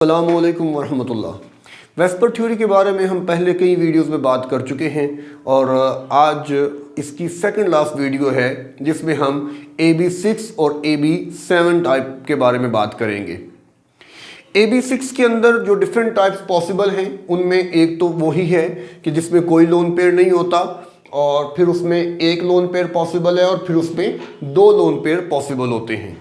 अस्सलामुअलैकुम वरहमतुल्लाह। VSEPR theory के बारे में हम पहले कई वीडियोस में बात कर चुके हैं और आज इसकी सेकंड लास्ट वीडियो है जिसमें हम AB6 और AB7 टाइप के बारे में बात करेंगे। AB6 के अंदर जो डिफरेंट टाइप्स पॉसिबल हैं उनमें एक तो वही है कि जिसमें कोई लोन पेयर नहीं होता और फिर उसमें एक लोन पेयर पॉसिबल है और फिर उसमें दो लोन पेयर पॉसिबल होते हैं।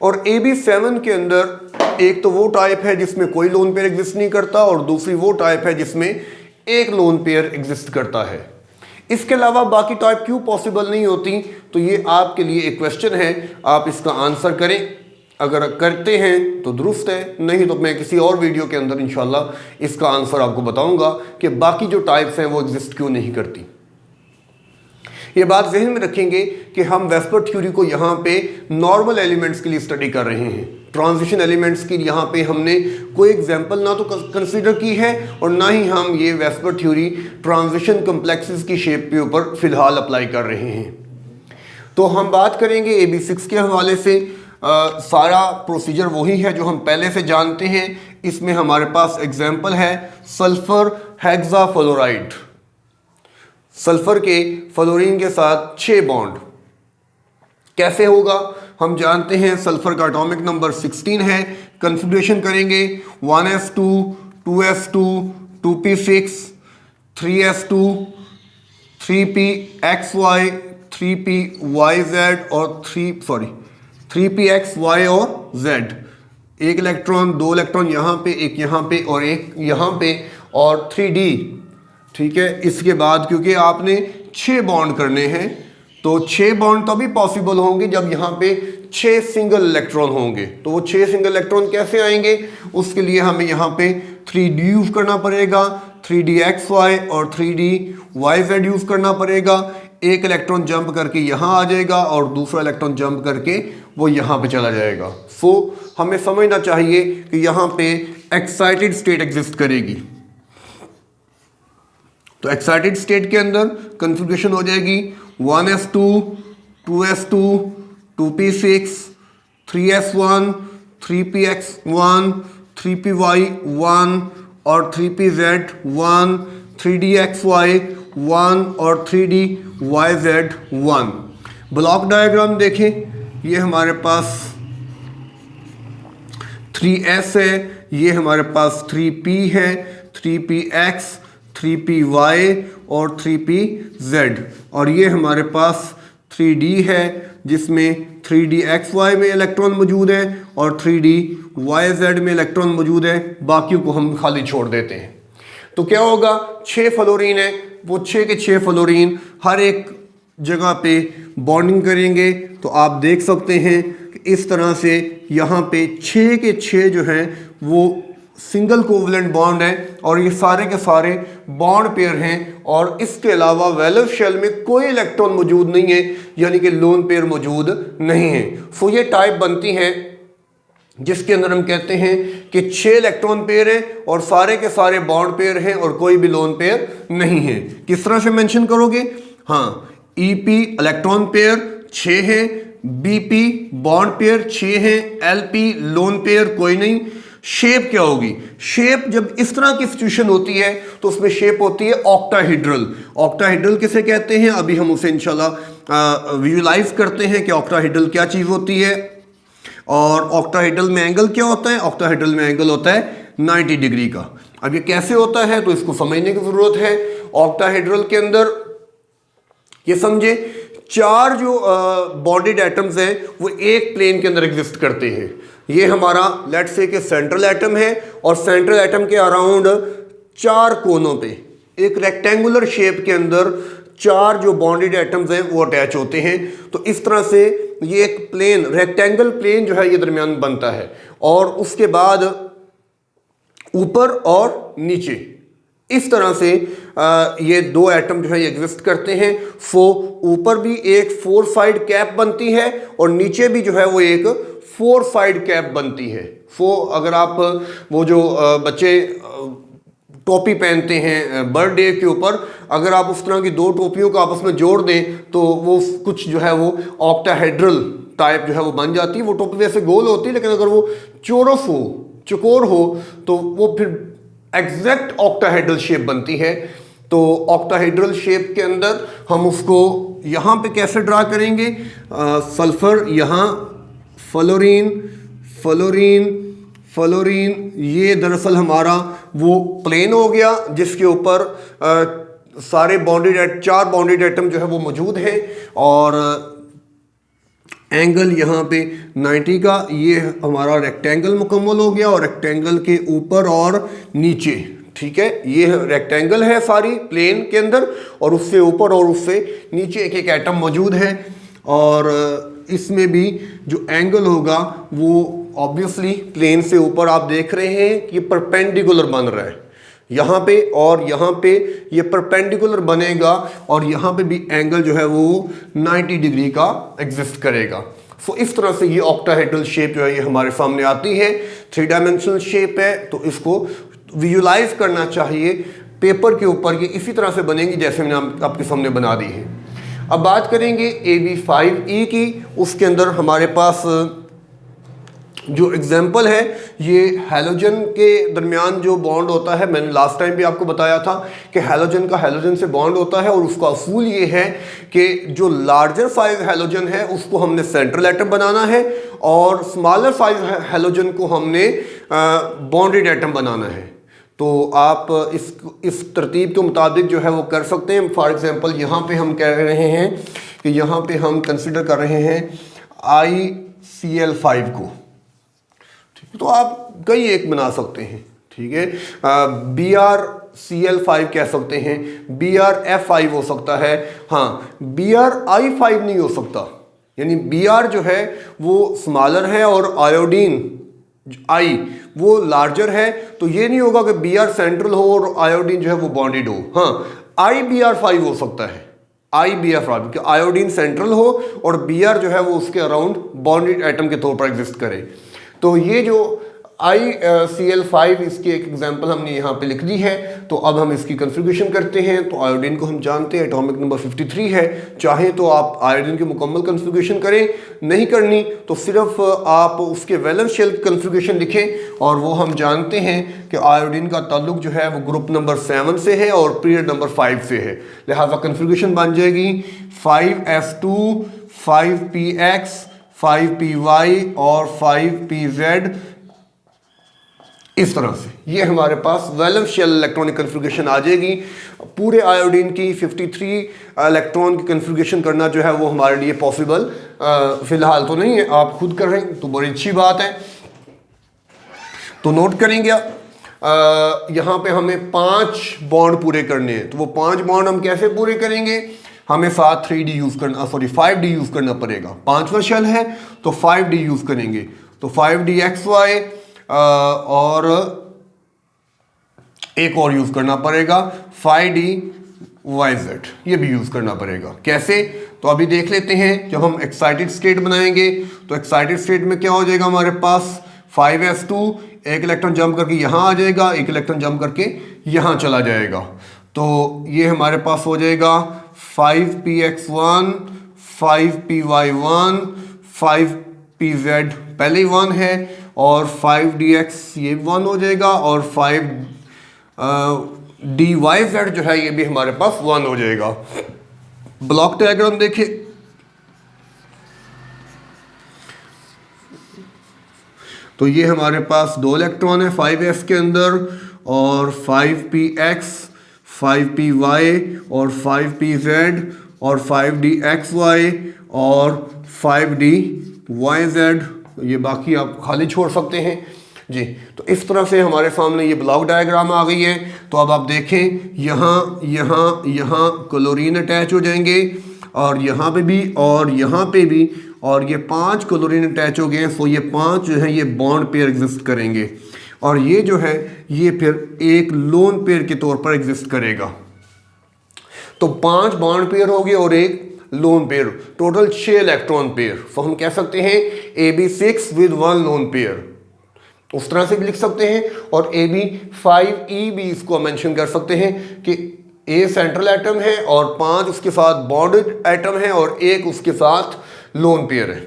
और AB7 के अंदर एक तो वो टाइप है जिसमें कोई लोन पेयर एग्जिस्ट नहीं करता और दूसरी वो टाइप है जिसमें एक लोन पेयर एग्जिस्ट करता है। इसके अलावा बाकी टाइप क्यों पॉसिबल नहीं होती, तो ये आपके लिए एक क्वेश्चन है, आप इसका आंसर करें। अगर करते हैं तो दुरुस्त है, नहीं तो मैं किसी और वीडियो के अंदर इंशाल्लाह इसका आंसर आपको बताऊंगा कि बाकी जो टाइप्स हैं वो एग्जिस्ट क्यों नहीं करती। ये बात जहन में रखेंगे कि हम वेस्पर थ्योरी को यहाँ पे नॉर्मल एलिमेंट्स के लिए स्टडी कर रहे हैं। ट्रांजिशन एलिमेंट्स की यहाँ पे हमने कोई एग्जांपल ना तो कंसीडर की है और ना ही हम ये वेस्पर थ्योरी ट्रांजिशन कम्प्लेक्सेस की शेप के ऊपर फिलहाल अप्लाई कर रहे हैं। तो हम बात करेंगे AB6 के हवाले से। सारा प्रोसीजर वही है जो हम पहले से जानते हैं। इसमें हमारे पास एग्जाम्पल है सल्फर हेक्साफ्लोराइड। सल्फर के फ्लोरीन के साथ 6 बॉन्ड कैसे होगा हम जानते हैं। सल्फर का एटॉमिक नंबर 16 है। कन्फिग्रेशन करेंगे 1s2 2s2 2p6 3s2 3pxy 3pyz और 3pxy और z। एक इलेक्ट्रॉन, दो इलेक्ट्रॉन यहाँ पे, एक यहाँ पे और एक यहाँ पे और 3d। ठीक है, इसके बाद क्योंकि आपने 6 बॉन्ड करने हैं तो 6 बॉन्ड तभी पॉसिबल होंगे जब यहाँ पे 6 सिंगल इलेक्ट्रॉन होंगे। तो वो 6 सिंगल इलेक्ट्रॉन कैसे आएंगे, उसके लिए हमें यहाँ पे 3d यूज करना पड़ेगा, 3dxy और 3dyz यूज करना पड़ेगा। एक इलेक्ट्रॉन जंप करके यहाँ आ जाएगा और दूसरा इलेक्ट्रॉन जंप करके वो यहाँ पे चला जाएगा। सो हमें समझना चाहिए कि यहाँ पे एक्साइटेड स्टेट एग्जिस्ट करेगी। तो एक्साइटेड स्टेट के अंदर कन्फिग्रेशन हो जाएगी 1s2 2s2 2p6 3s1 3px1 3py1 और 3pz1 3dxy 1 और 3dyz1। ब्लॉक डायग्राम देखें, ये हमारे पास 3s है, ये हमारे पास 3p है, 3px 3py और 3pz और ये हमारे पास 3d है जिसमें 3dxy में इलेक्ट्रॉन मौजूद है और 3dyz में इलेक्ट्रॉन मौजूद है। बाकियों को हम खाली छोड़ देते हैं। तो क्या होगा, 6 फ्लोरीन है, वो 6 के 6 फ्लोरीन हर एक जगह पे बॉन्डिंग करेंगे। तो आप देख सकते हैं कि इस तरह से यहाँ पे 6 के 6 जो हैं वो सिंगल कोवलेंट बॉन्ड है और ये सारे के सारे बॉन्ड पेयर हैं और इसके अलावा वैलेंस शेल में कोई इलेक्ट्रॉन मौजूद नहीं है, यानी कि लोन पेयर मौजूद नहीं है। सो ये टाइप बनती है जिसके अंदर हम कहते हैं कि 6 इलेक्ट्रॉन पेयर हैं और सारे के सारे बॉन्ड पेयर हैं और कोई भी लोन पेयर नहीं है। किस तरह से मेंशन करोगे, हाँ, EP इलेक्ट्रॉन पेयर 6 है, BP बॉन्ड पेयर 6 है, LP लोन पेयर कोई नहीं। शेप क्या होगी, शेप जब इस तरह की सिचुएशन होती है तो उसमें शेप होती है ऑक्टाहेड्रल। ऑक्टाहेड्रल किसे कहते हैं अभी हम उसे इंशाल्लाह विजुलाइज करते हैं कि ऑक्टाहेड्रल क्या चीज़ होती है। और ऑक्टाहेड्रल में एंगल क्या होता है, ऑक्टाहेड्रल में एंगल होता है 90 डिग्री का। अब ये कैसे होता है तो इसको समझने की ज़रूरत है। ऑक्टाहेड्रल के अंदर ये समझे 4 जो बॉन्डेड एटम्स हैं वो एक प्लेन के अंदर एग्जिस्ट करते हैं। ये हमारा लेट्स से कि सेंट्रल एटम है और सेंट्रल एटम के अराउंड 4 कोनों पे एक रेक्टेंगुलर शेप के अंदर 4 जो बॉन्डेड एटम्स हैं वो अटैच होते हैं। तो इस तरह से ये एक प्लेन, रेक्टेंगल प्लेन जो है ये दरमियान बनता है और उसके बाद ऊपर और नीचे इस तरह से ये 2 एटम जो है एग्जिस्ट करते हैं। सो ऊपर भी एक 4 साइड कैप बनती है और नीचे भी जो है वो एक 4 साइड कैप बनती है। सो अगर आप वो जो बच्चे टोपी पहनते हैं बर्थडे के ऊपर, अगर आप उस तरह की 2 टोपियों को आपस में जोड़ दें तो वो कुछ जो है वो ऑक्टाहेड्रल टाइप जो है वो बन जाती है। वो टोपी वैसे गोल होती है लेकिन अगर वो चौरस हो चौकोर हो तो वो फिर एग्जैक्ट ऑक्टाहेड्रल शेप बनती है। तो ऑक्टाहेड्रल शेप के अंदर हम उसको यहाँ पे कैसे ड्रा करेंगे, सल्फर यहाँ, फ्लोरीन फ्लोरीन फ्लोरीन, ये दरअसल हमारा वो प्लेन हो गया जिसके ऊपर सारे बॉन्डेड 4 बॉन्डेड एटम जो है वो मौजूद हैं, और एंगल यहाँ पे 90 का, ये हमारा रेक्टेंगल मुकम्मल हो गया, और रेक्टेंगल के ऊपर और नीचे, ठीक है, ये रेक्टेंगल है सारी प्लेन के अंदर, और उससे ऊपर और उससे नीचे एक एक एटम मौजूद है, और इसमें भी जो एंगल होगा वो ऑब्वियसली प्लेन से ऊपर आप देख रहे हैं कि परपेंडिकुलर बन रहा है यहाँ पे, और यहाँ पे ये परपेंडिकुलर बनेगा, और यहाँ पे भी एंगल जो है वो 90 डिग्री का एग्जिस्ट करेगा। सो इस तरह से ये ऑक्टाहेड्रल शेप जो है ये हमारे सामने आती है, 3 डायमेंशनल शेप है, तो इसको विजुलाइज करना चाहिए पेपर के ऊपर। ये इसी तरह से बनेंगी जैसे मैंने आपके सामने बना दी है। अब बात करेंगे AB5E की, उसके अंदर हमारे पास जो एग्जाम्पल है ये हैलोजन के दरमियान जो बॉन्ड होता है, मैंने लास्ट टाइम भी आपको बताया था कि हैलोजन का हैलोजन से बॉन्ड होता है, और उसका असूल ये है कि जो लार्जर साइज हैलोजन है उसको हमने सेंट्रल एटम बनाना है, और स्मॉलर साइज हैलोजन को हमने बॉन्डेड एटम बनाना है। तो आप इस तरतीब के मुताबिक जो है वो कर सकते हैं। फॉर एग्जांपल यहाँ पे हम कह रहे हैं कि यहाँ पे हम कंसिडर कर रहे हैं ICl5 को, तो आप कई एक बना सकते हैं, ठीक है, BrCl5 कह सकते हैं, BrF5 हो सकता है, हाँ BrI5 नहीं हो सकता, यानी Br जो है वो स्मॉलर है और आयोडीन I वो लार्जर है, तो ये नहीं होगा कि Br सेंट्रल हो और आयोडीन जो है वो बॉन्डेड हो। हाँ IBr5 हो सकता है, IBr5 कि आयोडीन सेंट्रल हो और Br जो है वो उसके अराउंड बॉन्डेड एटम के तौर पर एग्जिस्ट करे। तो ये जो ICl5 इसकी एक एग्जांपल हमने यहाँ पे लिख दी है। तो अब हम इसकी कन्फिग्रेशन करते हैं। तो आयोडीन को हम जानते हैं एटॉमिक नंबर 53 है, चाहे तो आप आयोडीन की मुकम्मल कन्फिग्रेशन करें, नहीं करनी तो सिर्फ आप उसके वैलेंस शेल की कन्फिग्रेशन लिखें, और वो हम जानते हैं कि आयोडीन का ताल्लुक जो है वो ग्रुप नंबर 7 से है और पीरियड नंबर 5 से है, लिहाजा कन्फिग्रेशन बन जाएगी 5s2 5px 5py और 5pz। इस तरह से ये हमारे पास वैलेंस शेल इलेक्ट्रॉनिक कन्फिग्रेशन आ जाएगी। पूरे आयोडीन की 53 इलेक्ट्रॉन की कन्फिग्रेशन करना जो है वो हमारे लिए पॉसिबल फिलहाल तो नहीं है, आप खुद कर रहे हैं तो बड़ी अच्छी बात है। तो नोट करेंगे यहाँ पे हमें 5 बॉन्ड पूरे करने हैं। तो वो 5 बॉन्ड हम कैसे पूरे करेंगे, हमें साथ 3D यूज करना, सॉरी 5D यूज करना पड़ेगा। 5वां शेल है तो 5D यूज करेंगे। तो 5DXY और एक और यूज करना पड़ेगा 5DYZ, ये भी यूज करना पड़ेगा। कैसे, तो अभी देख लेते हैं। जब हम एक्साइटेड स्टेट बनाएंगे तो एक्साइटेड स्टेट में क्या हो जाएगा, हमारे पास 5s2 एक इलेक्ट्रॉन जंप करके यहाँ आ जाएगा, एक इलेक्ट्रॉन जंप करके यहाँ चला जाएगा। तो ये हमारे पास हो जाएगा 5px1 5py1 5pz पहले ही 1 है, और 5dx ये 1 हो जाएगा, और 5dyz जो है ये भी हमारे पास 1 हो जाएगा। ब्लॉक डायग्राम देखिए, तो ये हमारे पास 2 इलेक्ट्रॉन है 5s के अंदर, और 5px 5py और 5pz और 5dxy और 5dyz, ये बाकी आप खाली छोड़ सकते हैं जी। तो इस तरह से हमारे सामने ये ब्लॉक डायग्राम आ गई है। तो अब आप देखें यहाँ यहाँ यहाँ क्लोरीन अटैच हो जाएंगे, और यहाँ पे भी और यहाँ पे भी, और ये 5 क्लोरीन अटैच हो गए। सो ये 5 जो है ये बॉन्ड पेयर एग्जिस्ट करेंगे, और ये जो है ये फिर एक लोन पेयर के तौर पर एग्जिस्ट करेगा। तो 5 बॉन्ड पेयर हो गए और एक lone pair, total 6 electron pair. तो हम कह सकते हैं AB6 विद 1 लोन पेयर, उस तरह से भी लिख सकते हैं। और AB5E भी इसको मेंशन कर सकते हैं कि A सेंट्रल एटम है और 5 उसके साथ बॉन्डेड एटम है और एक उसके साथ लोन पेयर है।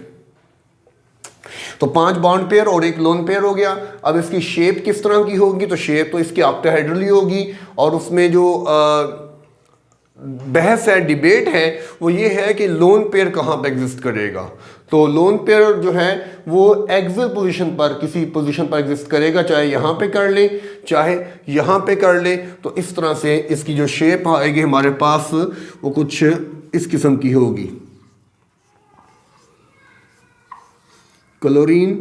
तो 5 बॉन्ड पेयर और एक लोन पेयर हो गया। अब इसकी शेप किस तरह की होगी, तो शेप तो इसकी ऑक्टाहेड्रल होगी, और उसमें जो बहस है, डिबेट है, वो ये है कि लोन पेयर कहाँ पे एग्जिस्ट करेगा। तो लोन पेयर जो है वो एक्सियल पोजीशन पर, किसी पोजीशन पर एग्जिस्ट करेगा, चाहे यहाँ पे कर ले चाहे यहाँ पे कर ले। तो इस तरह से इसकी जो शेप आएगी हमारे पास वो कुछ इस किस्म की होगी। क्लोरीन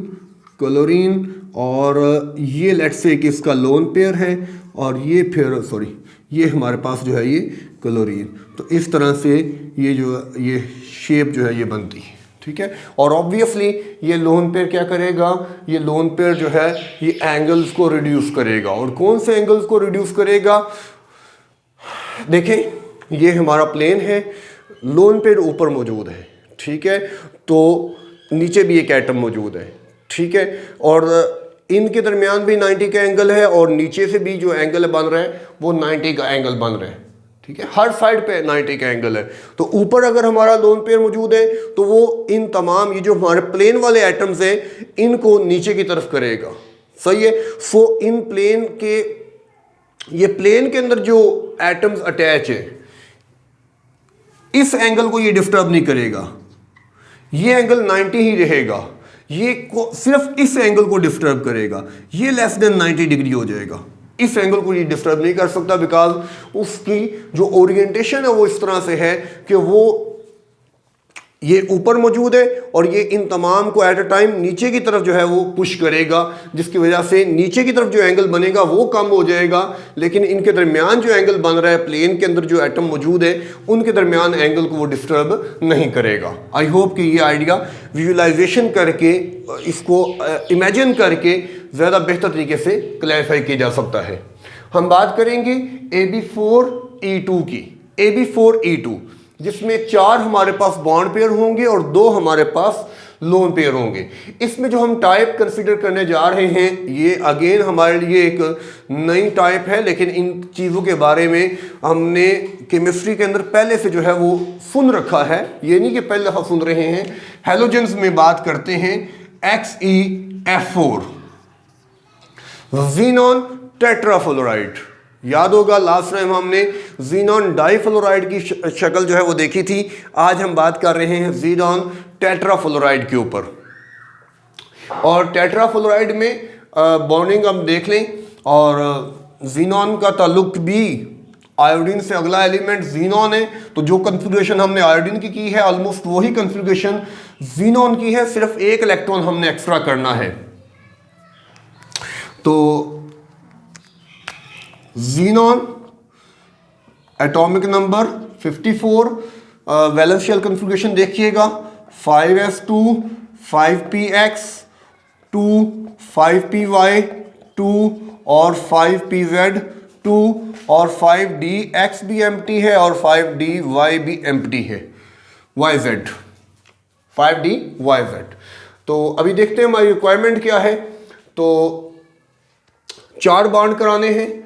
क्लोरीन, और ये लेट्स से कि इसका लोन पेयर है, और ये फिर सॉरी ये हमारे पास जो है ये क्लोरीन। तो इस तरह से ये शेप जो है ये बनती है, ठीक है। और ऑब्वियसली ये लोन पेयर क्या करेगा, ये लोन पेयर जो है ये एंगल्स को रिड्यूस करेगा। और कौन से एंगल्स को रिड्यूस करेगा, देखें ये हमारा प्लेन है, लोन पेयर ऊपर मौजूद है, ठीक है, तो नीचे भी एक एटम मौजूद है, ठीक है, और इनके दरमियान भी 90 का एंगल है, और नीचे से भी जो एंगल बन रहा है वो 90 का एंगल बन रहा है, ठीक है, हर साइड पे 90 का एंगल है। तो ऊपर अगर हमारा लोन पेयर मौजूद है तो वो इन तमाम ये जो हमारे प्लेन वाले एटम्स हैं इनको नीचे की तरफ करेगा, सही है। सो इन प्लेन के, ये प्लेन के अंदर जो एटम्स अटैच है इस एंगल को ये डिस्टर्ब नहीं करेगा, ये एंगल 90 ही रहेगा, ये सिर्फ इस एंगल को डिस्टर्ब करेगा, ये लेस देन 90 डिग्री हो जाएगा, इस एंगल को ये डिस्टर्ब नहीं कर सकता, बिकॉज उसकी जो ओरिएंटेशन है वो इस तरह से है कि वो ये ऊपर मौजूद है और ये इन तमाम को एट अ टाइम नीचे की तरफ जो है वो पुश करेगा, जिसकी वजह से नीचे की तरफ जो एंगल बनेगा वो कम हो जाएगा, लेकिन इनके दरमियान जो एंगल बन रहा है प्लेन के अंदर जो एटम मौजूद है उनके दरमियान एंगल को वो डिस्टर्ब नहीं करेगा। आई होप कि ये आइडिया विजुअलाइजेशन करके, इसको इमेजिन करके ज़्यादा बेहतर तरीके से क्लैरिफाई किया जा सकता है। हम बात करेंगे AB4E2 की, AB4E2 जिसमें 4 हमारे पास बॉन्ड पेयर होंगे और 2 हमारे पास लोन पेयर होंगे। इसमें जो हम टाइप कंसीडर करने जा रहे हैं ये अगेन हमारे लिए एक नई टाइप है, लेकिन इन चीज़ों के बारे में हमने केमिस्ट्री के अंदर पहले से जो है वो सुन रखा है, ये नहीं कि पहले दफ़ा सुन रहे हैं। हैलोजेंस में बात करते हैं XeF4, ज़ीनॉन टेट्राफ्लोराइड। याद होगा लास्ट टाइम हमने ज़ीनॉन डाइफ्लोराइड की शक्ल जो है वो देखी थी, आज हम बात कर रहे हैं ज़ीनॉन टेट्राफ्लोराइड के ऊपर। और टेट्राफ्लोराइड में बॉन्डिंग हम देख लें, और ज़ीनॉन का ताल्लुक भी आयोडीन से, अगला एलिमेंट ज़ीनॉन है, तो जो कन्फिग्रेशन हमने आयोडीन की है ऑलमोस्ट वही कन्फिग्रेशन ज़ीनॉन की है, सिर्फ एक इलेक्ट्रॉन हमने एक्स्ट्रा करना है। तो xenon atomic number 54, valence shell configuration देखिएगा 5s2 5px 2 5py 2 और 5pz 2 और 5dx भी एम्प्टी है और 5dy भी एम्प्टी है, yz 5dyz। तो अभी देखते हैं हमारी रिक्वायरमेंट क्या है। तो 4 बॉन्ड कराने हैं,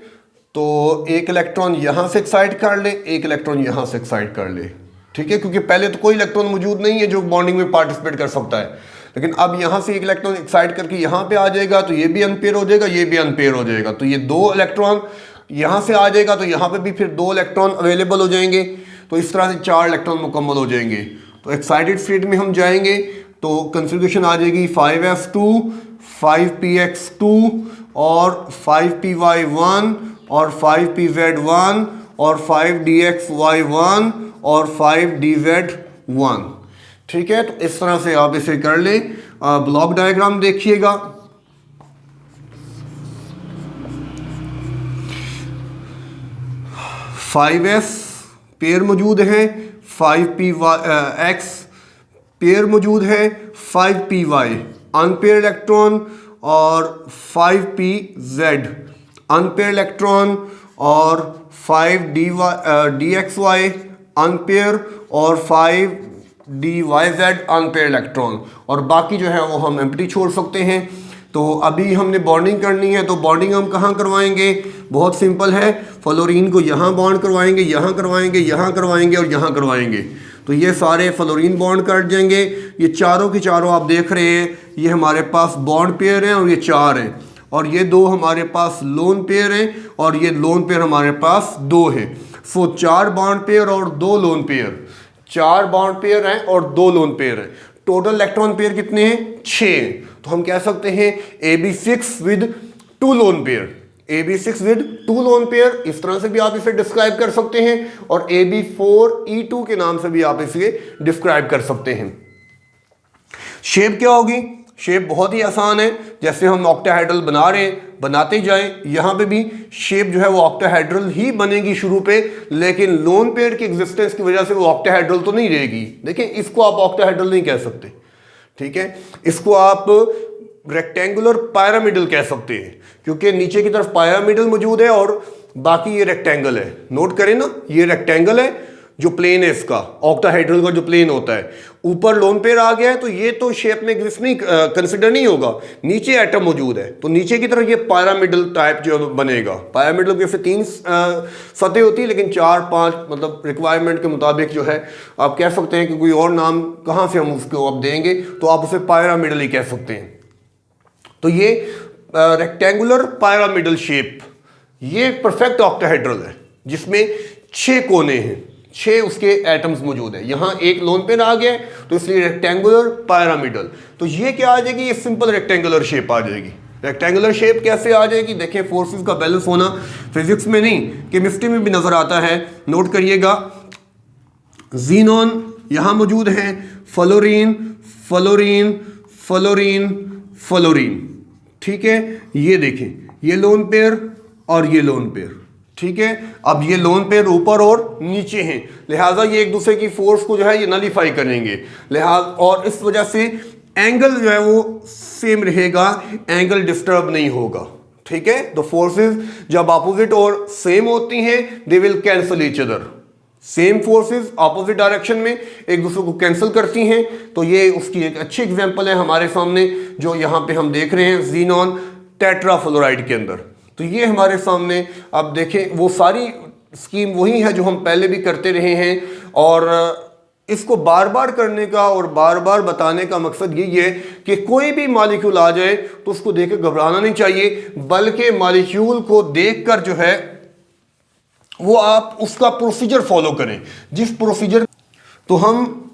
तो एक इलेक्ट्रॉन यहाँ से एक्साइट कर ले, एक इलेक्ट्रॉन यहाँ से एक्साइट कर ले, ठीक है, क्योंकि पहले तो कोई इलेक्ट्रॉन मौजूद नहीं है जो बॉन्डिंग में पार्टिसिपेट कर सकता है, लेकिन अब यहाँ से एक इलेक्ट्रॉन एक्साइट करके यहाँ पे आ जाएगा तो ये भी अनपेयर हो जाएगा, ये भी अनपेयर हो जाएगा, तो ये 2 इलेक्ट्रॉन यहाँ से आ जाएगा तो यहाँ पे भी फिर 2 इलेक्ट्रॉन अवेलेबल हो जाएंगे, तो इस तरह से 4 इलेक्ट्रॉन मुकम्मल हो जाएंगे। तो एक्साइटेड स्टेट में हम जाएंगे तो कन्फिग्रेशन आ जाएगी 5s2 5px2 और 5py1 और 5pz1 और 5dxy1 और 5dz1, ठीक है। तो इस तरह से आप इसे कर लें। ब्लॉक डायग्राम देखिएगा, (5s) पेयर मौजूद है, 5px पेयर मौजूद है, 5py अनपेयर इलेक्ट्रॉन और 5pz अनपेयर इलेक्ट्रॉन और 5dxy अनपेयर और 5dyz अनपेयर इलेक्ट्रॉन, और बाकी जो है वो हम एम्प्टी छोड़ सकते हैं। तो अभी हमने बॉन्डिंग करनी है, तो बॉन्डिंग हम कहाँ करवाएंगे, बहुत सिंपल है, फ्लोरीन को यहाँ बॉन्ड करवाएंगे, यहाँ करवाएंगे, यहाँ करवाएंगे और यहाँ करवाएंगे। तो ये सारे फ्लोरीन बॉन्ड कट जाएंगे। ये चारों के चारों आप देख रहे हैं, ये हमारे पास बॉन्ड पेयर हैं और ये 4 हैं, और ये 2 हमारे पास लोन पेयर हैं और ये लोन पेयर हमारे पास 2 है। सो 4 बॉन्ड पेयर और 2 लोन पेयर, 4 बॉन्ड पेयर हैं और 2 लोन पेयर हैं। टोटल इलेक्ट्रॉन पेयर कितने हैं? 6 हैं। तो हम कह सकते हैं AB6 with 2 lone pair, AB6 with 2 lone pair, इस तरह से भी आप इसे डिस्क्राइब कर सकते हैं, और AB4E2 के नाम से भी आप इसे डिस्क्राइब कर सकते हैं। शेप क्या होगी? शेप बहुत ही आसान है, जैसे हम ऑक्टाहेड्रल बना रहे हैं, बनाते जाएं, यहाँ पे भी शेप जो है वो ऑक्टाहेड्रल ही बनेगी शुरू पे, लेकिन लोन पेयर की एग्जिस्टेंस की वजह से वो ऑक्टाहेड्रल तो नहीं रहेगी। देखिए, इसको आप ऑक्टाहेड्रल नहीं कह सकते, ठीक है, इसको आप रेक्टेंगुलर पायरामिडल कह सकते हैं, क्योंकि नीचे की तरफ पायरामिडल मौजूद है और बाकी ये रेक्टेंगल है। नोट करें ना, ये रेक्टेंगल है जो प्लेन है इसका, ऑक्टाहेड्रल का जो प्लेन होता है, ऊपर लोन पेयर आ गया है, तो ये तो शेप में एग्जिस्ट नहीं, कंसिडर नहीं होगा। नीचे एटम मौजूद है, तो नीचे की तरफ ये पायरामिडल टाइप जो बनेगा। पायरामिडल के से 3 सतह होती है, लेकिन 4-5 मतलब रिक्वायरमेंट के मुताबिक जो है आप कह सकते हैं कि कोई और नाम कहाँ से हम उसको अब देंगे, तो आप उसे पायरामिडल ही कह सकते हैं। तो ये रेक्टेंगुलर पायरामिडल शेप, ये परफेक्ट ऑक्टाहेड्रल है जिसमें 6 कोने हैं, 6 उसके एटम्स मौजूद है। यहाँ एक लोन पेयर आ गया तो इसलिए रेक्टेंगुलर पायरामिडल। तो ये क्या आ जाएगी? ये सिंपल रेक्टेंगुलर शेप आ जाएगी। रेक्टेंगुलर शेप कैसे आ जाएगी? देखें, फोर्सेस का बैलेंस होना फिजिक्स में नहीं, केमिस्ट्री में भी नजर आता है। नोट करिएगा, जीनॉन यहाँ मौजूद है, फ्लोरीन फ्लोरीन फ्लोरीन फ्लोरीन, ठीक है। ये देखें, ये लोन पेयर और ये लोन पेयर, ठीक है। अब ये लोन पेयर ऊपर और नीचे हैं, लिहाजा ये एक दूसरे की फोर्स को जो है ये नलीफाई करेंगे, लिहाजा और इस वजह से एंगल जो है वो सेम रहेगा, एंगल डिस्टर्ब नहीं होगा, ठीक है। तो फोर्सेस जब अपोजिट और सेम होती हैं, they will cancel each other. Same forces opposite direction में एक दूसरे को कैंसिल करती हैं। तो ये उसकी एक अच्छी एग्जांपल है हमारे सामने, जो यहाँ पे हम देख रहे हैं जीनॉन टेट्राफ्लोराइड के अंदर। तो ये हमारे सामने आप देखें, वो सारी स्कीम वही है जो हम पहले भी करते रहे हैं, और इसको बार बार करने का और बार बार बताने का मकसद यही है कि कोई भी मॉलिक्यूल आ जाए तो उसको देख के घबराना नहीं चाहिए, बल्कि मॉलिक्यूल को देखकर जो है वो आप उसका प्रोसीजर फॉलो करें, जिस प्रोसीजर। तो हम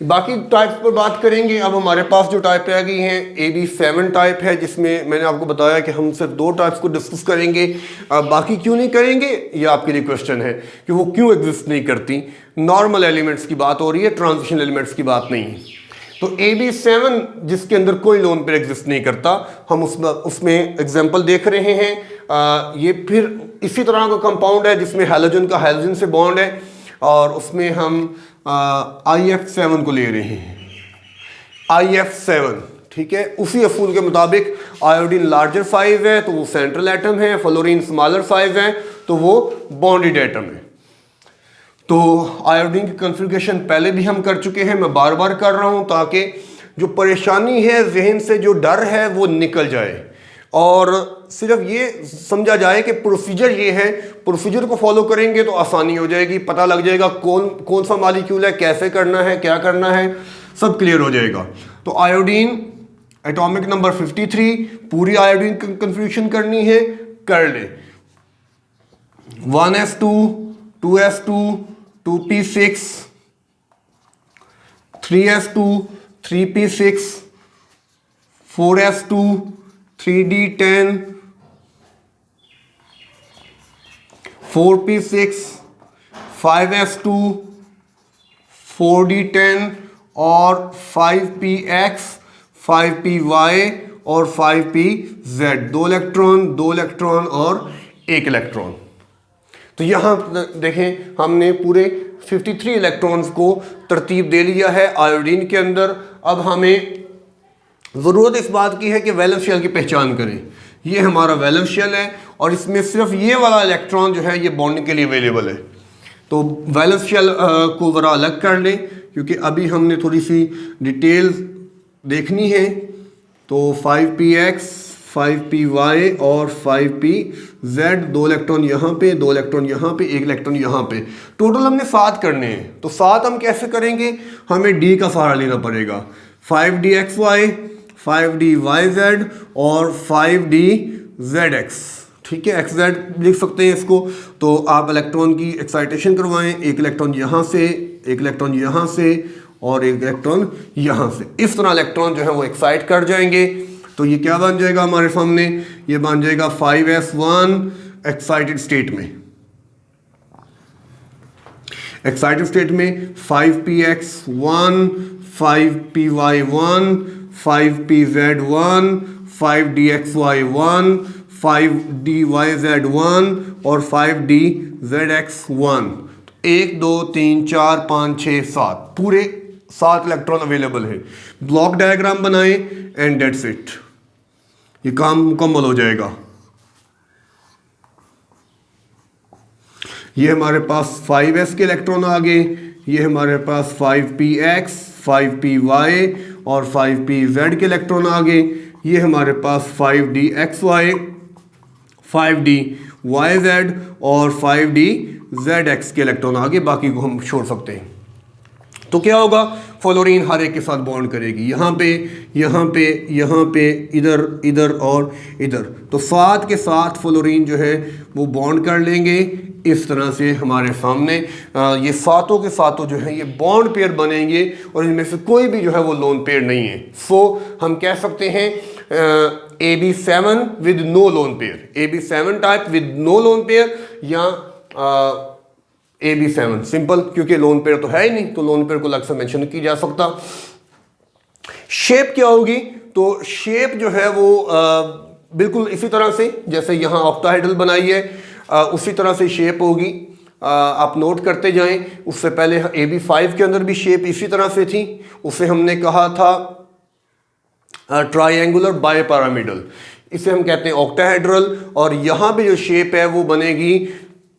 बाकी टाइप्स पर बात करेंगे। अब हमारे पास जो टाइप रह गई हैं, AB7 टाइप है, जिसमें मैंने आपको बताया कि हम सिर्फ 2 टाइप्स को डिस्कस करेंगे। बाकी क्यों नहीं करेंगे, ये आपके लिए क्वेश्चन है कि वो क्यों एग्जिस्ट नहीं करती। नॉर्मल एलिमेंट्स की बात हो रही है, ट्रांजिशन एलिमेंट्स की बात नहीं है। तो AB7 जिसके अंदर कोई लोन पेयर एग्जिस्ट नहीं करता, हम उसमें एग्जाम्पल देख रहे हैं। ये फिर इसी तरह का कंपाउंड है जिसमें हैलोजन का हैलोजन से बॉन्ड है, और उसमें हम IF7 को ले रहे हैं, IF7, ठीक है। उसी असूल के मुताबिक आयोडीन लार्जर साइज है तो वो सेंट्रल एटम है, फ्लोरीन स्मॉलर साइज है तो वो बॉन्डेड एटम है। तो आयोडीन की कॉन्फ़िगरेशन पहले भी हम कर चुके हैं, मैं बार बार कर रहा हूं ताकि जो परेशानी है, जहन से जो डर है वो निकल जाए, और सिर्फ ये समझा जाए कि प्रोसीजर ये है, प्रोसीजर को फॉलो करेंगे तो आसानी हो जाएगी, पता लग जाएगा कौन सा मॉलिक्यूल है, कैसे करना है, क्या करना है, सब क्लियर हो जाएगा। तो आयोडीन एटॉमिक नंबर 53, पूरी आयोडीन कन्फ्यूजन करनी है, कर ले। 1s2 2s2 2p6 3s2 3p6 4s2 3d10 4p6 5s2 4d10 और 5px 5py और 5pz, 2 इलेक्ट्रॉन 2 इलेक्ट्रॉन और 1 इलेक्ट्रॉन। तो यहाँ देखें, हमने पूरे 53 इलेक्ट्रॉन्स को तरतीब दे लिया है आयोडीन के अंदर। अब हमें ज़रूरत इस बात की है कि वैलेंस शेल की पहचान करें। ये हमारा वैलेंस शेल है और इसमें सिर्फ ये वाला इलेक्ट्रॉन जो है ये बॉन्डिंग के लिए अवेलेबल है। तो वैलेंस शेल को ज़रा अलग कर लें, क्योंकि अभी हमने थोड़ी सी डिटेल्स देखनी है। तो 5px 5py और 5pz, 2 इलेक्ट्रॉन यहाँ पे, 2 इलेक्ट्रॉन यहाँ पे, 1 इलेक्ट्रॉन यहाँ पे, टोटल हमने 7 करने हैं। तो 7 हम कैसे करेंगे, हमें d का सहारा लेना पड़ेगा। 5dxy, 5dyz और 5dzx, ठीक है, xz लिख सकते हैं इसको। तो आप इलेक्ट्रॉन की एक्साइटेशन करवाएं, 1 इलेक्ट्रॉन यहाँ से, 1 इलेक्ट्रॉन यहाँ से और 1 इलेक्ट्रॉन यहाँ से, इस तरह इलेक्ट्रॉन जो है वो एक्साइट कर जाएंगे। तो ये क्या बन जाएगा हमारे सामने, ये बन जाएगा 5s1 एक्साइटेड स्टेट में। एक्साइटेड स्टेट में 5px1, 5py1, 5pz1, 5dxy1, 5dyz1 और 5dzx1। 1 2 3 4 5 6 7, पूरे 7 इलेक्ट्रॉन अवेलेबल है। ब्लॉक डायग्राम बनाएं एंड दैट्स इट, ये काम मुकम्मल हो जाएगा। ये हमारे पास 5s के इलेक्ट्रॉन आ गए, ये हमारे पास 5px, 5py और 5pz के इलेक्ट्रॉन आ गए, ये हमारे पास 5dxy, 5dyz और 5dzx के इलेक्ट्रॉन आ गए, बाकी को हम छोड़ सकते हैं। तो क्या होगा, फ्लोरीन हर एक के साथ बॉन्ड करेगी, यहाँ पे, यहाँ पे, यहाँ पे, इधर, इधर और इधर। तो 7 के साथ फ्लोरीन जो है वो बॉन्ड कर लेंगे। इस तरह से हमारे सामने ये सातों के सातों जो है ये बॉन्ड पेयर बनेंगे और इनमें से कोई भी जो है वो लोन पेयर नहीं है। सो हम कह सकते हैं AB7 with no lone pair, AB7 type with no lone pair, या AB7 सिंपल, क्योंकि लोन पेयर तो है ही नहीं, तो लोन पेयर को अलग से मेंशन नहीं की जा सकता। शेप क्या होगी, तो शेप जो है वो बिल्कुल इसी तरह से जैसे यहाँ ऑक्टाहेड्रल बनाई है, उसी तरह से शेप होगी। आप नोट करते जाएं। उससे पहले AB5 के अंदर भी शेप इसी तरह से थी, उसे हमने कहा था ट्रायंगुलर बायपैरामिडल, इसे हम कहते हैं ऑक्टाहेड्रल। और यहाँ भी जो शेप है वो बनेगी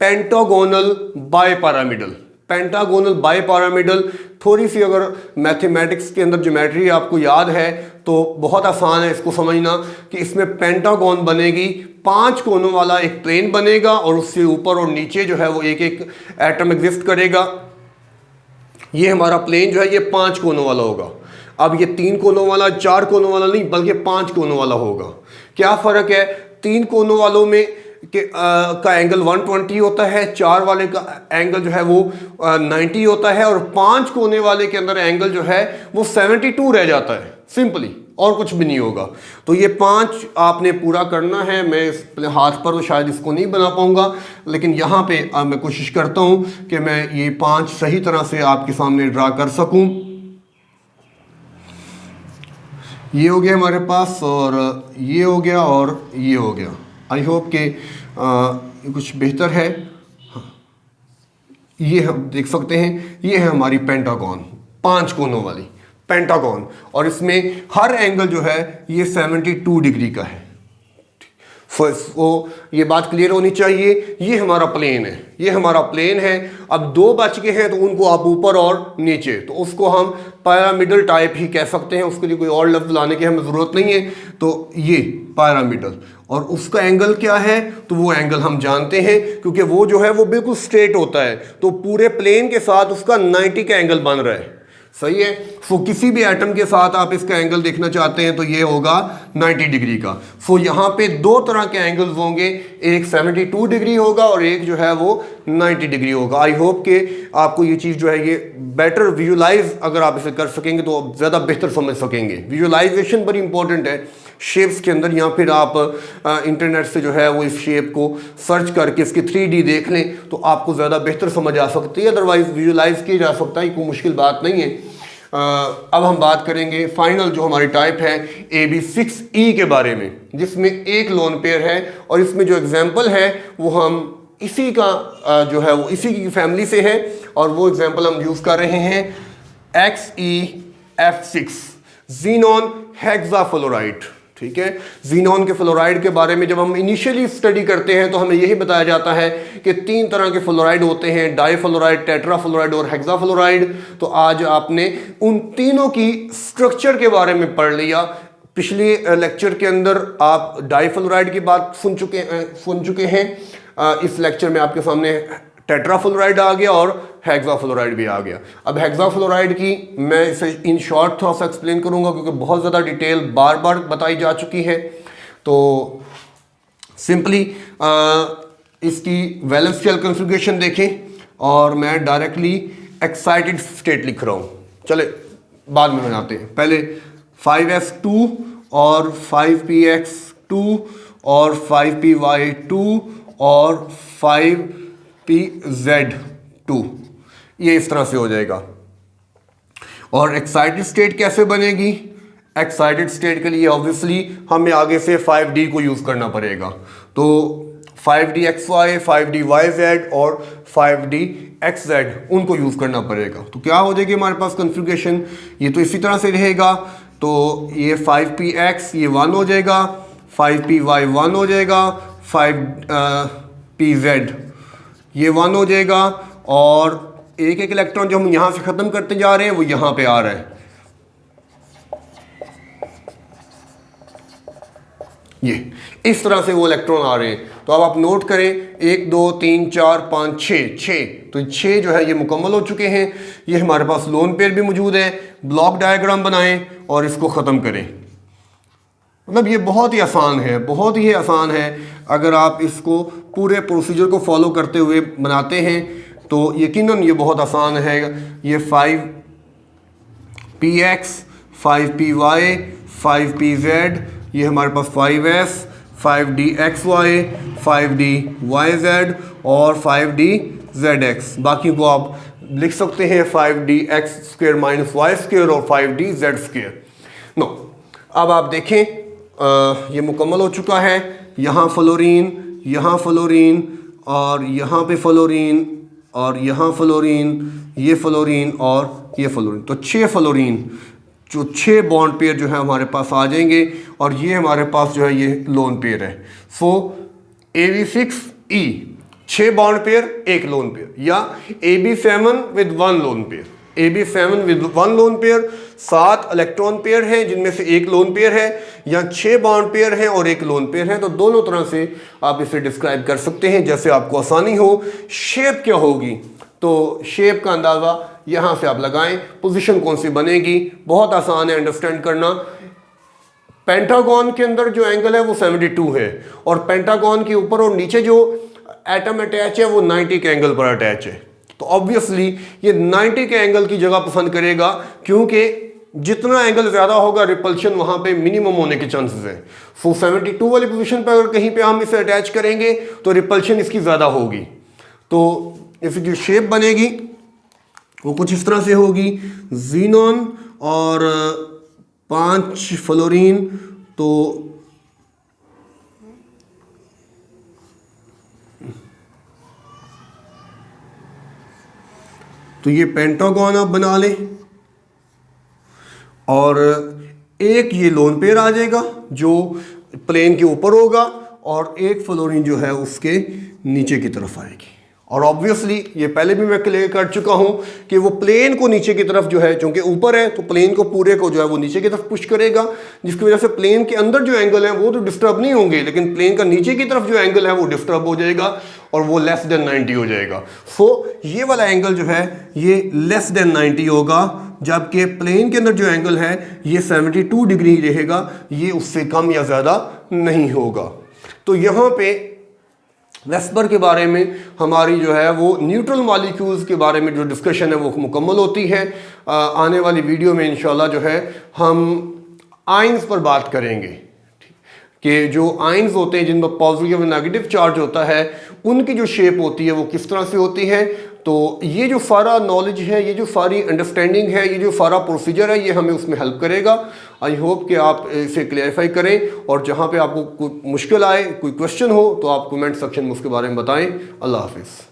पेंटागोनल बायपैरामिडल। पेंटागोनल बायपैरामिडल थोड़ी सी अगर मैथमेटिक्स के अंदर ज्योमेट्री आपको याद है तो बहुत आसान है इसको समझना कि इसमें पेंटागोन बनेगी, 5 कोनों वाला एक प्लेन बनेगा और उससे ऊपर और नीचे जो है वो एक एक एटम एग्जिस्ट करेगा। ये हमारा प्लेन जो है ये 5 कोनों वाला होगा। अब ये 3 कोनों वाला, 4 कोनों वाला नहीं बल्कि 5 कोनों वाला होगा। क्या फ़र्क है, 3 कोनों वालों में का एंगल 120 होता है, 4 वाले का एंगल जो है वो 90 होता है और 5 कोने वाले के अंदर एंगल जो है वो 72 रह जाता है सिंपली, और कुछ भी नहीं होगा। तो ये 5 आपने पूरा करना है। मैं अपने हाथ पर तो शायद इसको नहीं बना पाऊंगा, लेकिन यहाँ पे मैं कोशिश करता हूँ कि मैं ये 5 सही तरह से आपके सामने ड्रा कर सकूँ। ये हो गया हमारे पास, और ये हो गया, और ये हो गया। आई होप के कुछ बेहतर है। ये हम देख सकते हैं, ये है हमारी पेंटागन, 5 कोनों वाली पेंटागन, और इसमें हर एंगल जो है ये 72 डिग्री का है। तो ये बात क्लियर होनी चाहिए। ये हमारा प्लेन है, ये हमारा प्लेन है। अब 2 बच गए हैं तो उनको आप ऊपर और नीचे, तो उसको हम पैरामिडल टाइप ही कह सकते हैं, उसके लिए कोई और लफ्ज़ लाने की हमें ज़रूरत नहीं है। तो ये पैरामिडल, और उसका एंगल क्या है, तो वो एंगल हम जानते हैं क्योंकि वो जो है वो बिल्कुल स्ट्रेट होता है, तो पूरे प्लेन के साथ उसका 90 का एंगल बन रहा है। सही है। सो किसी भी एटम के साथ आप इसका एंगल देखना चाहते हैं तो ये होगा 90 डिग्री का। सो यहाँ पे 2 तरह के एंगल्स होंगे, एक 72 डिग्री होगा और एक जो है वो 90 डिग्री होगा। आई होप कि आपको ये चीज़ जो है ये बेटर विजुलाइज अगर आप इसे कर सकेंगे तो ज़्यादा बेहतर समझ सकेंगे। विजुलाइजेशन बड़ी इंपॉर्टेंट है शेप्स के अंदर, या फिर आप इंटरनेट से जो है वो इस शेप को सर्च करके इसकी 3D देख लें तो आपको ज़्यादा बेहतर समझ आ सकती है। अदरवाइज विजुलाइज किया जा सकता है, कोई मुश्किल बात नहीं है। अब हम बात करेंगे फाइनल जो हमारी टाइप है AB6E के बारे में, जिसमें एक लोन पेयर है, और इसमें जो एग्जाम्पल है वो हम इसी का जो है वो इसी की फैमिली से है, और वो एग्जाम्पल हम यूज़ कर रहे हैं XeF6 ज़ीनॉन हेक्साफ्लोराइड। ठीक है, ज़ीनॉन के फ्लोराइड के बारे में जब हम इनिशियली स्टडी करते हैं तो हमें यही बताया जाता है कि 3 तरह के फ्लोराइड होते हैं, डाईफ्लोराइड, टेट्राफ्लोराइड और हेक्साफ्लोराइड। तो आज आपने उन तीनों की स्ट्रक्चर के बारे में पढ़ लिया, पिछले लेक्चर के अंदर आप डाईफ्लोराइड की बात सुन चुके हैं। इस लेक्चर में आपके सामने टेट्राफ्लोराइड आ गया और हेक्साफ्लोराइड भी आ गया। अब हेक्साफ्लोराइड की मैं इसे इन शॉर्ट थोड़ा सा एक्सप्लेन करूंगा क्योंकि बहुत ज़्यादा डिटेल बार बार बताई जा चुकी है। तो सिंपली इसकी वैलेंस शेल कॉन्फ़िगरेशन देखें और मैं डायरेक्टली एक्साइटेड स्टेट लिख रहा हूँ। चले बाद में बनाते हैं, पहले 5s2 और 5px2 और 5py2 और 5pz2, ये इस तरह से हो जाएगा। और एक्साइटेड स्टेट कैसे बनेगी? एक्साइटेड स्टेट के लिए ऑब्वियसली हमें आगे से 5d को यूज़ करना पड़ेगा। तो 5dxy, 5dyz और 5dxz उनको यूज़ करना पड़ेगा। तो क्या हो जाएगी हमारे पास कॉन्फ़िगरेशन? ये तो इसी तरह से रहेगा। तो ये 5px ये 1 हो जाएगा, 5py 1 हो जाएगा, 5pz ये 1 हो जाएगा और एक एक इलेक्ट्रॉन जो हम यहाँ से ख़त्म करते जा रहे हैं वो यहाँ पे आ रहा है। ये इस तरह से वो इलेक्ट्रॉन आ रहे हैं। तो अब आप नोट करें 1 2 3 4 5 6, तो 6 जो है ये मुकम्मल हो चुके हैं। ये हमारे पास लोन पेयर भी मौजूद है। ब्लॉक डायग्राम बनाएं और इसको ख़त्म करें। मतलब ये बहुत ही आसान है, बहुत ही आसान है। अगर आप इसको पूरे प्रोसीजर को फॉलो करते हुए बनाते हैं तो यकीनन ये बहुत आसान है। ये 5px, 5py, 5pz, ये हमारे पास 5s, 5dxy, 5dyz और 5dzx। बाकी को आप लिख सकते हैं 5dx² - y² और 5dz²। नो, अब आप देखें ये मुकम्मल हो चुका है। यहाँ फ्लोरीन, यहाँ फ्लोरीन और यहाँ पे फ्लोरीन और यहाँ फ्लोरीन, ये फ्लोरीन और ये फ्लोरीन। तो 6 फ्लोरीन, जो 6 बॉन्ड पेयर जो है हमारे पास आ जाएंगे और ये हमारे पास जो है ये लोन पेयर है। सो AB6E 6 bond pair 1 loan pair, या AB7 with 1 loan pair. AB7 with 1 lone pair 7 electron pair हैं जिनमें से 1 लोन पेयर है, या 6 बॉन्ड पेयर हैं और 1 लोन पेयर है। तो दोनों तरह से आप इसे डिस्क्राइब कर सकते हैं जैसे आपको आसानी हो। शेप क्या होगी? तो शेप का अंदाज़ा यहाँ से आप लगाएं। पोजीशन कौन सी बनेगी? बहुत आसान है अंडरस्टैंड करना। पेंटागन के अंदर जो एंगल है वो 72 है और पेंटागन के ऊपर और नीचे जो एटम अटैच है वो 90 के एंगल पर अटैच है। तो ऑब्वियसली ये 90 के एंगल की जगह पसंद करेगा क्योंकि जितना एंगल ज़्यादा होगा रिपल्शन वहाँ पे मिनिमम होने के चांसेस है। सो 72 वाली पोजीशन पर अगर कहीं पे हम इसे अटैच करेंगे तो रिपल्शन इसकी ज़्यादा होगी। तो इसकी जो शेप बनेगी वो कुछ इस तरह से होगी। जीनॉन और 5 फ्लोरीन, तो ये पेंटागन आप बना लें और एक ये लोन पेयर आ जाएगा जो प्लेन के ऊपर होगा और एक फ्लोरीन जो है उसके नीचे की तरफ आएगी। और ऑब्वियसली ये पहले भी मैं क्लियर कर चुका हूं कि वो प्लेन को नीचे की तरफ जो है, चूंकि ऊपर है तो प्लेन को पूरे को जो है वो नीचे की तरफ पुश करेगा, जिसकी वजह से प्लेन के अंदर जो एंगल है वो तो डिस्टर्ब नहीं होंगे, लेकिन प्लेन का नीचे की तरफ जो एंगल है वो डिस्टर्ब हो जाएगा और वो लेस देन 90 हो जाएगा। सो ये वाला एंगल जो है ये लेस देन 90 होगा, जबकि प्लेन के अंदर जो एंगल है ये 72 डिग्री रहेगा, ये उससे कम या ज़्यादा नहीं होगा। तो यहाँ पे वेस्पर के बारे में हमारी जो है वो न्यूट्रल मॉलिक्यूल्स के बारे में जो डिस्कशन है वो मुकम्मल होती है। आने वाली वीडियो में इंशाल्लाह जो है हम आयंस पर बात करेंगे कि जो आयंस होते हैं जिन पर पॉजिटिव और नेगेटिव चार्ज होता है उनकी जो शेप होती है वो किस तरह से होती है। तो ये जो सारा नॉलेज है, ये जो सारी अंडरस्टैंडिंग है, ये जो सारा प्रोसीजर है, ये हमें उसमें हेल्प करेगा। आई होप कि आप इसे क्लैरिफाई करें और जहाँ पे आपको कोई मुश्किल आए, कोई क्वेश्चन हो तो आप कमेंट सेक्शन में उसके बारे में बताएं। अल्लाह हाफिज़।